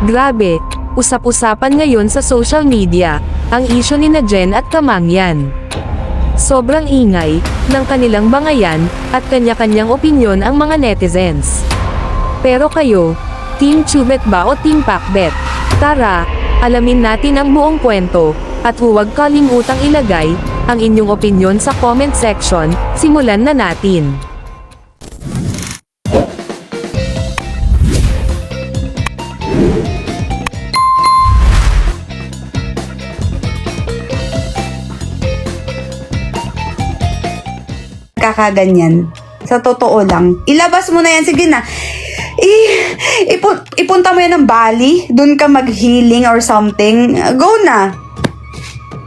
Grabe, usap-usapan ngayon sa social media, ang isyu ni Jen at Kamangyan. Sobrang ingay ng kanilang bangayan at kanya-kanyang opinyon ang mga netizens. Pero kayo, Team Chubet ba o Team Pakbet? Tara, alamin natin ang buong kwento, at huwag kalimutang ilagay ang inyong opinyon sa comment section. Simulan na natin. Kakaganyan. Sa totoo lang. Ilabas mo na yan. Sige na. Ipunta mo yan ng Bali. Doon ka mag-healing or something. Go na.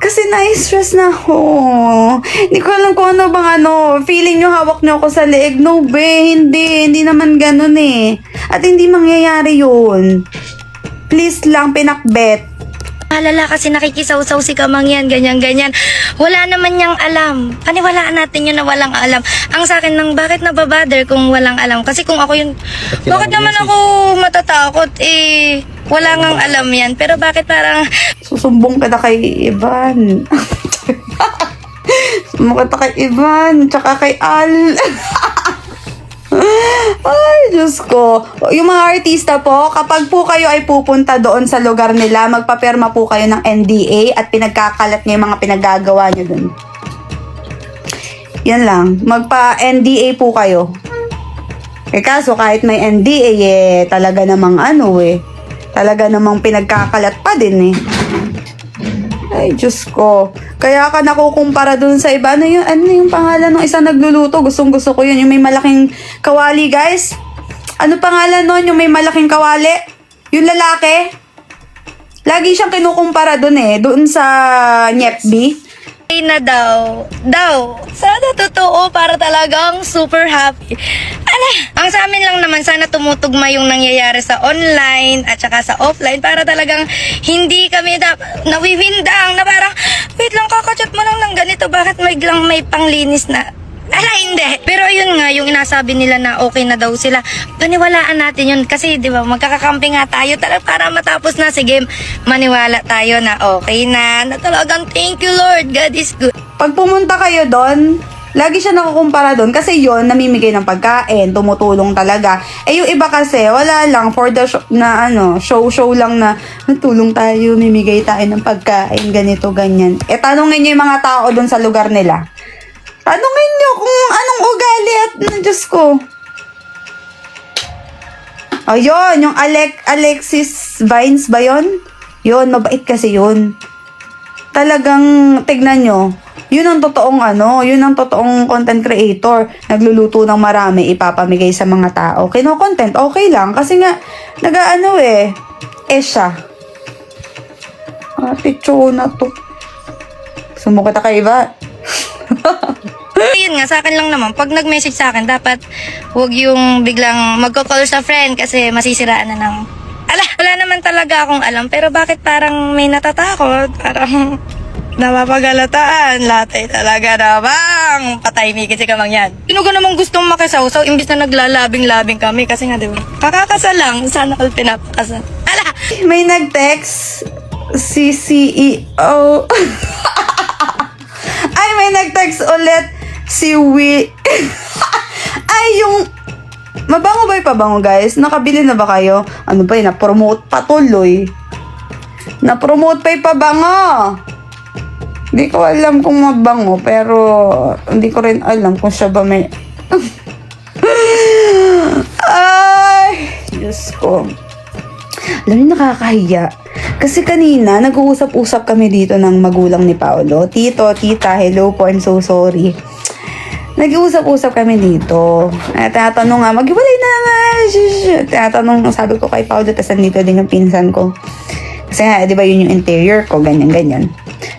Kasi na-stress na ako. Hindi ko alam kung ano bang feeling nyo hawak nyo ako sa leeg. No, be. Hindi naman ganun eh. At hindi mangyayari yun. Please lang, Pinakbet. Halala kasi nakikisaw-saw si Kamangyan, ganyan-ganyan. Wala naman niyang alam. Paniwalaan natin yun na walang alam. Ang sa akin nang bakit nababother kung walang alam? Kasi kung ako yun, bakit naman ako matatakot? Wala ngang alam yan. Pero bakit parang... Susumbong kita kay Ivan. Susumbong kita kay Ivan. Tsaka kay Al. Ay, Diyos ko. Yung mga artista po, kapag po kayo ay pupunta doon sa lugar nila, magpapirma po kayo ng NDA at pinagkakalat niyo yung mga pinagagawa niyo doon. Yan lang. Magpa-NDA po kayo. Kaso kahit may NDA, talaga namang talaga namang pinagkakalat pa din eh. Ay, Diyos ko. Kaya ka nakukumpara dun sa iba. Ano yung pangalan ng isang nagluluto? Gustong-gusto ko yun. Yung may malaking kawali, guys. Ano pangalan nun? Yung may malaking kawali? Yung lalaki? Lagi siyang kinukumpara dun eh. Dun sa Nyepbi. na daw. Sana totoo para talagang super happy. Ang sa amin lang naman, sana tumutugma yung nangyayari sa online at saka sa offline para talagang hindi kami nawiwindang na parang, wait lang, kakachat mo lang ng ganito, bakit may panglinis na? Hindi. Pero yun nga, yung inasabi nila na okay na daw sila, paniwalaan natin yun. Kasi, di ba, magkakakampi nga tayo talaga para matapos na, sige, maniwala tayo na okay na talagang thank you Lord, God is good. Pag pumunta kayo doon, lagi siya nakukumpara doon kasi yon namimigay ng pagkain, tumutulong talaga. Yung iba kasi, wala lang for the show lang na tulong tayo, mimigay tayo ng pagkain, ganito, ganyan. Tanungin niyo yung mga tao doon sa lugar nila. Tanungin niyo kung anong ugali at Diyos ko. Ayun, yung Alexis Vines ba yun? Yun, mabait kasi yun. Talagang, tignan nyo. Yun ang totoong yun ang totoong content creator. Nagluluto ng marami, ipapamigay sa mga tao. Kino-content, okay lang. Kasi nga, siya. Ate Chona to. Sumukita kay Iba. Yun nga, sa akin lang naman, pag nag-message sa akin, dapat huwag yung biglang magko-call sa friend kasi masisiraan na ng... Wala naman talaga akong alam, pero bakit parang may natatakot? Parang napapagalataan. Lahat talaga namang patay Miki si Kamangyan. Sino ka namang gustong makisawsaw imbis na naglalabing-labing kami kasi nga, di ba? Kakakasal lang, sana all pinapakasal. May nag-text si CEO. Ay, may nag-text ulit si Ay, yung mabango ba yung pabango, guys? Nakabili na ba kayo? Ano ba yun? Na-promote pa tuloy. Na-promote pa yung pabango. Hindi ko alam kung mabango, pero hindi ko rin alam kung siya ba may... Ay, Diyos ko. Alam niyo, nakakahiya. Kasi kanina, nag-uusap-usap kami dito ng magulang ni Paolo. Tito, tita, hello po, I'm so sorry. Nag-uusap-usap kami dito. Tinatanong nga, maghiwalay na nga. Tinatanong, sabi ko kay Paolo, tapos nandito din yung pinsan ko. Kasi nga, di ba yun yung interior ko, ganyan-ganyan.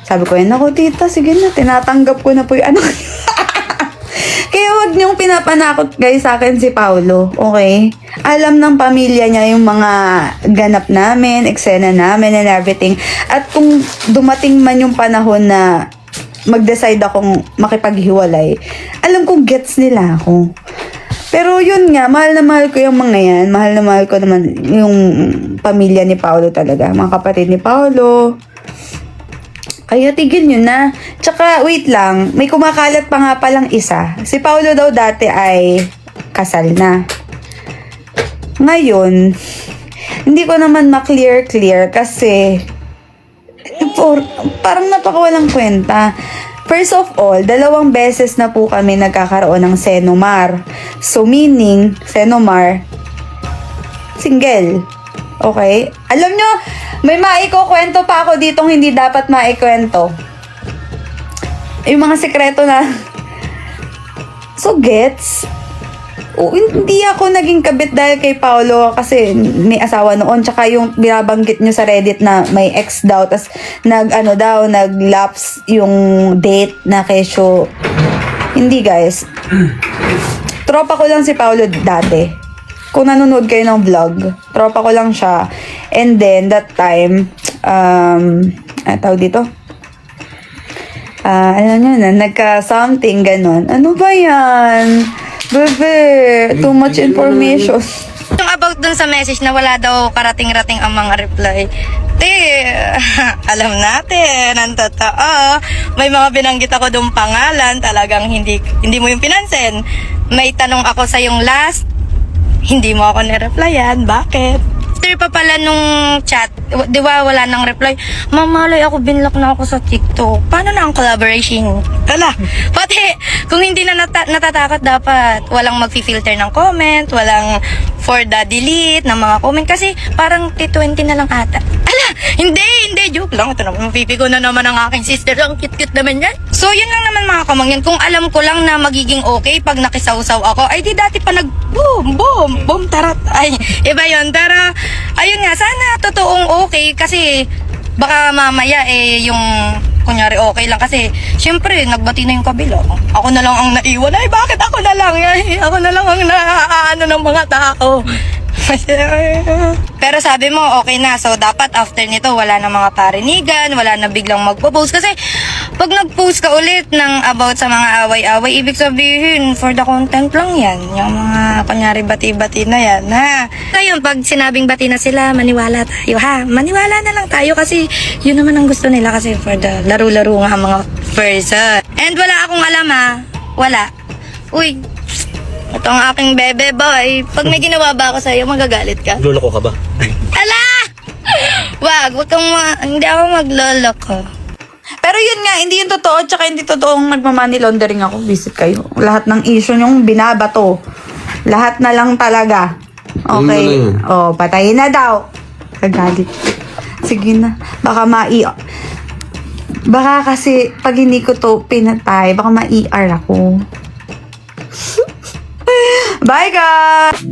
Sabi ko, ako tita, sige na, tinatanggap ko na po yung Kaya wag niyong pinapanakot guys sa akin si Paolo, okay? Alam ng pamilya niya yung mga ganap namin, eksena namin and everything. At kung dumating man yung panahon na mag-decide akong makipaghiwalay, alam kong gets nila ako. Pero yun nga, mahal na mahal ko yung mga yan. Mahal na mahal ko naman yung pamilya ni Paolo talaga. Mga kapatid ni Paolo. Kaya tigil nyo na. Tsaka, wait lang. May kumakalat pa nga palang isa. Si Paolo daw dati ay kasal na. Ngayon, hindi ko naman ma-clear kasi parang napakawalang kwenta. First of all, 2 beses na po kami nagkakaroon ng Senomar. So, meaning, Senomar, single. Okay? Alam nyo, may maikukwento pa ako ditong hindi dapat maikwento. Yung mga sekreto na... So, gets? Hindi ako naging kabit dahil kay Paolo kasi may asawa noon. Tsaka yung binabanggit nyo sa Reddit na may ex daw. Tas nag-lapse yung date na kesyo. Hindi guys. Tropa ko lang si Paolo dati. Kung nanonood kayo ng vlog, tropa ko lang siya. And then, that time, tawag dito? Alam nyo na, nagka-something, ganon. Ano ba yan? Bebe, too much information. Yung about dun sa message na wala daw karating-rating ang mga reply. Alam natin, ang totoo. May mga binanggit ako dong pangalan, talagang hindi mo yung pinansin. May tanong ako sa yung last, hindi mo ako nireplyan. Bakit? After pa pala nung chat, di ba wala nang reply? Mamalay ako, binlock na ako sa TikTok. Paano na ang collaboration? Ala, pati kung hindi na natatakot dapat walang mag-filter ng comment, walang for the delete ng mga comment kasi parang T20 na lang ata. Ala, hindi, joke lang. Ito naman, mapipigo na naman ang aking sister. Ang cute-cute naman yan. So, yun lang naman mga kamangyan. Kung alam ko lang na magiging okay pag nakisawsaw ako, ay di dati pa boom, tarat. Ay, iba yun. Pero, ayun nga, sana totoong okay kasi baka mamaya yung kunyari okay lang kasi syempre nagbati na yung kabila. Ako na lang ang naiwan. Ay, bakit ako na lang? Ay, ako na lang ang naaano ng mga tao. Pero sabi mo okay na, so dapat after nito wala na mga parinigan, wala na biglang magpo-post kasi pag nag-post ka ulit ng about sa mga away-away, ibig sabihin for the content lang yan, yung mga kunyari bati-bati na yan ha. So yun, pag sinabing bati na sila, maniwala tayo ha, maniwala na lang tayo kasi yun naman ang gusto nila kasi for the laro-laro nga ang mga person. And wala akong alam ha, wala. Uy, ito ang aking bebe boy. Pag may ginawa ba ako sa'yo, magagalit ka? Lolo ko ka ba? Ala! Wag kang hindi ako magloloko. Pero yun nga, hindi yung totoo, tsaka hindi totoong nagmamoney laundering ako. Visit kayo. Lahat ng issue yung binabato. Lahat na lang talaga. Okay? Oh, patayin na daw. Kagalit. Sige na. Baka baka kasi pag hindi ko to pinatay, baka ma-ER ako. Bye guys!